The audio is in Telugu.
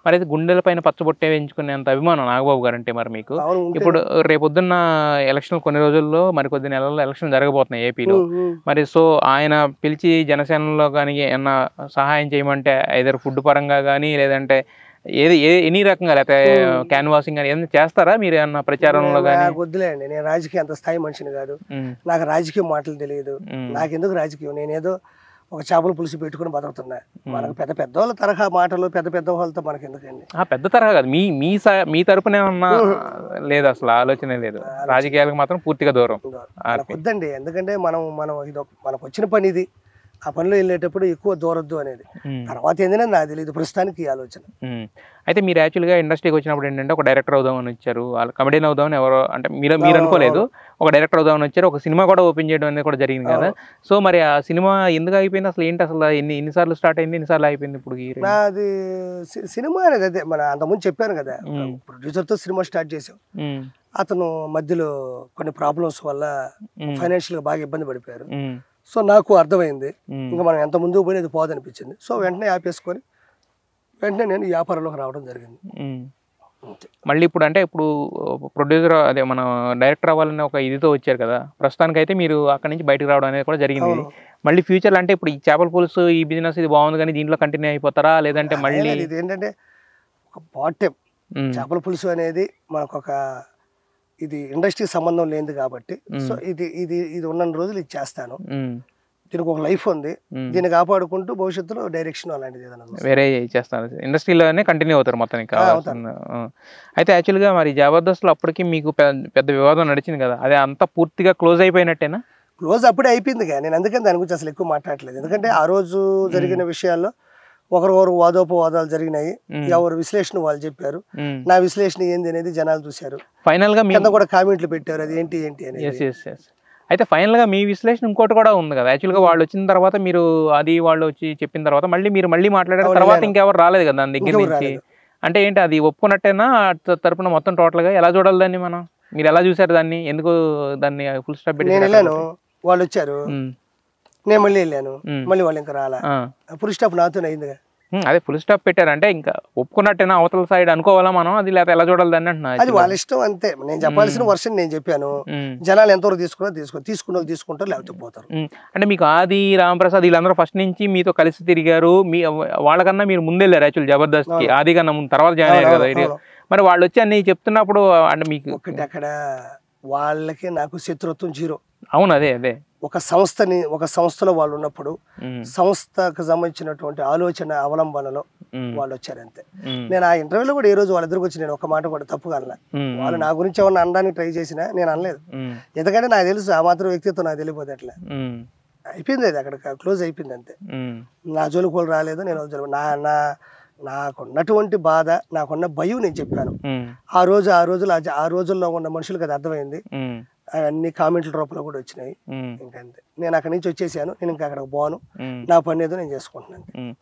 మరైతే గుండెల పైన పచ్చబొట్టే వేయించుకునేంత అభిమానం నాగబాబు గారు అంటే మరి మీకు. ఇప్పుడు రేపొద్దున్న ఎలక్షన్ కొన్ని రోజుల్లో మరి కొద్ది నెలల్లో ఎలక్షన్ జరగబోతున్నాయి ఏపీలో. మరి సో ఆయన పిలిచి జనసేనలో కానీ ఏమన్నా సహాయం చేయమంటే ఐదర్ ఫుడ్ పరంగా కానీ లేదంటే ఎనీ రకంగా లేకపోతే క్యాన్వాసింగ్ కానీ ఏదైనా చేస్తారా మీరు ఏమన్నా ప్రచారంలో కానీ? వద్దులేండి, నేను రాజకీయ అంత స్థాయి మనిషిని కాదు, నాకు రాజకీయ మాటలు తెలియదు, నాకెందుకు రాజకీయం, నేనేదో ఒక చేపల పులుసు పెట్టుకుని బతుకుతున్నా. మనకు పెద్ద పెద్ద వాళ్ళ తరహా మాటలు పెద్ద పెద్ద వాళ్ళతో మనకి ఎందుకండి? పెద్ద తరహా కాదు, మీ తరపున ఏమన్నా లేదు? అసలు ఆలోచనే లేదు, రాజకీయాలకు మాత్రం పూర్తిగా దూరం వద్దండి. ఎందుకంటే మనకు వచ్చిన పని ఇది, ఆ పనిలో వెళ్ళేటప్పుడు ఎక్కువ దూరద్దు అనేది. తర్వాత ఏంటంటే నాకు తెలియదు ప్రస్తుతానికి ఈ ఆలోచన. అయితే మీరు యాక్చువల్గా ఇండస్ట్రీకి వచ్చినప్పుడు ఏంటంటే ఒక డైరెక్టర్ అవుదామని వచ్చారు, కమెడియన్ అవుదామని ఎవరో అంటే మీరు అనుకోలేదు, ఒక డైరెక్టర్ అవుదామని వచ్చారు, ఒక సినిమా కూడా ఓపెన్ చేయడం అనేది కూడా జరిగింది కదా. సో మరి ఆ సినిమా ఎందుకు అయిపోయింది అసలు? ఏంటి అసలు ఎన్నిసార్లు స్టార్ట్ అయింది, ఎన్నిసార్లు అయిపోయింది? ఇప్పుడు నాది సినిమా అనేది అదే, మన అంతకుముందు చెప్పాను కదా, ప్రొడ్యూసర్తో సినిమా స్టార్ట్ చేసాం. అతను మధ్యలో కొన్ని ప్రాబ్లమ్స్ వల్ల ఫైనాన్షియల్గా బాగా ఇబ్బంది పడిపోయారు. సో నాకు అర్థమైంది ఇంకా మనం ఎంత ముందుకు పోయినది పోదనిపించింది. సో వెంటనే ఆపేసుకొని వెంటనే నేను వ్యాపారంలోకి రావడం జరిగింది. మళ్ళీ ఇప్పుడు అంటే ఇప్పుడు ప్రొడ్యూసర్ అదే మన డైరెక్టర్ అవ్వాలనే ఒక ఇదితో వచ్చారు కదా, ప్రస్తుతానికి అయితే మీరు అక్కడి నుంచి బయటకు రావడం అనేది కూడా జరిగింది. మళ్ళీ ఫ్యూచర్లో అంటే ఇప్పుడు ఈ చేపల పులుసు ఈ బిజినెస్ ఇది బాగుంది కానీ దీంట్లో కంటిన్యూ అయిపోతారా లేదంటే మళ్ళీ? ఇది ఏంటంటే ఒక పార్ట్ టైం చేపల పులుసు అనేది మనకు ఒక ఇది ఇండస్ట్రీ సంబంధం లేనిది కాబట్టి, సో ఇది ఉన్న రోజులు ఇది చేస్తాను. దీనికి ఒక లైఫ్ ఉంది, దీన్ని కాపాడుకుంటూ భవిష్యత్తులో డైరెక్షన్ అలాంటిది ఏదైనా వేరే చేస్తాను, ఇండస్ట్రీలోనే కంటిన్యూ అవుతారు మొత్తానికి. అయితే యాక్చువల్గా మరి జబర్దస్త్లో అప్పటికి మీకు పెద్ద వివాదం నడిచింది కదా, అదే అంతా పూర్తిగా క్లోజ్ అయిపోయినట్టేనా? క్లోజ్ అప్పుడే అయిపోయింది కానీ నేను అందుకని దాని గురించి అసలు ఎక్కువ మాట్లాడలేదు. ఎందుకంటే ఆ రోజు జరిగిన విషయాల్లో ఒకరికొకరు వాదోపవాదాలు జరిగినాయి, ఎవరు విశ్లేషణ వాళ్ళు చెప్పారు, నా విశ్లేషణ ఏంది అనేది జనాలు చూశారు. ఫైనల్ గా కూడా కామెంట్లు పెట్టారు అది ఏంటి అనేది. అయితే ఫైనల్ గా మీ విశ్లేషణ ఇంకోటి కూడా ఉంది కదా, యాక్చువల్ గా వాళ్ళు వచ్చిన తర్వాత మీరు అది వాళ్ళు వచ్చి చెప్పిన తర్వాత మళ్ళీ మాట్లాడిన తర్వాత ఇంకెవరు రాలేదు కదా దాని దగ్గర నుంచి. అంటే ఏంటి అది ఒప్పుకున్నట్టేనా తరపున మొత్తం టోటల్ గా? ఎలా చూడాలి దాన్ని మనం? మీరు ఎలా చూసారు దాన్ని? ఎందుకు దాన్ని ఫుల్ స్టాప్ పెట్టి? నేను వెళ్ళాను, వాళ్ళు వచ్చారు, నేను మళ్ళీ వెళ్ళాను, మళ్ళీ వాళ్ళు ఇంకా రాలా, ఫుల్ స్టాప్ నాతోనే అయిందిగా. అదే ఫుల్ స్టాప్ పెట్టారంటే ఇంకా ఒప్పుకున్నట్టేనా అవతల సైడ్ అనుకోవాలా మనం? అది లేదా ఎలా చూడాలి దాన్ని అంటున్నా. అది వాళ్ళ ఇష్టం అంతే, నేను చెప్పాల్సిన వర్షన్ నేను చెప్పాను, జనాలు ఎంతవరకు తీసుకుంటారు లేకపోతే పోతారు. అంటే మీకు ఆది రామప్రసాద్ వీళ్ళందరూ ఫస్ట్ నుంచి మీతో కలిసి తిరిగారు, వాళ్ళకన్నా మీరు ముందెళ్ళారు యాక్చువల్ జబర్దస్త్కి, ఆది కన్నా ముందు తర్వాత జాయిన్ అయ్యారు కదా. మరి వాళ్ళు వచ్చి అన్ని చెప్తున్నప్పుడు అంటే మీకు ఒకటి అక్కడ వాళ్ళకి నాకు శత్రుత్వం జీరో. అవును, అదే ఒక సంస్థలో వాళ్ళు ఉన్నప్పుడు సంస్థకు సంబంధించినటువంటి ఆలోచన అవలంబనలో వాళ్ళు వచ్చారంతే. నేను ఆ ఇంటర్వ్యూలో కూడా ఈ రోజు వాళ్ళ ఎదురుకు వచ్చి నేను ఒక మాట కూడా తప్పుగా అనలే. వాళ్ళు నా గురించి ఏమన్నా అనడానికి ట్రై చేసినా నేను అనలేదు, ఎందుకంటే నాకు తెలుసు ఆ మాత్రం వ్యక్తిత్వం నాకు తెలియపోతే అట్లా అయిపోయింది, అది అక్కడ క్లోజ్ అయిపోయింది అంతే. నా జోలికి వాళ్ళు రాలేదు, నేను నాకున్నటువంటి బాధ, నాకున్న భయం నేను చెప్పాను. ఆ రోజుల్లో ఉన్న మనుషులకు అది అర్థమైంది, అవన్నీ కామెంట్ల రూపంలో కూడా వచ్చినాయి. ఇంకంతే, నేను అక్కడి నుంచి వచ్చేసాను, నేను ఇంకా అక్కడికి పోను, నా పని ఏదో నేను చేసుకుంటున్నాను.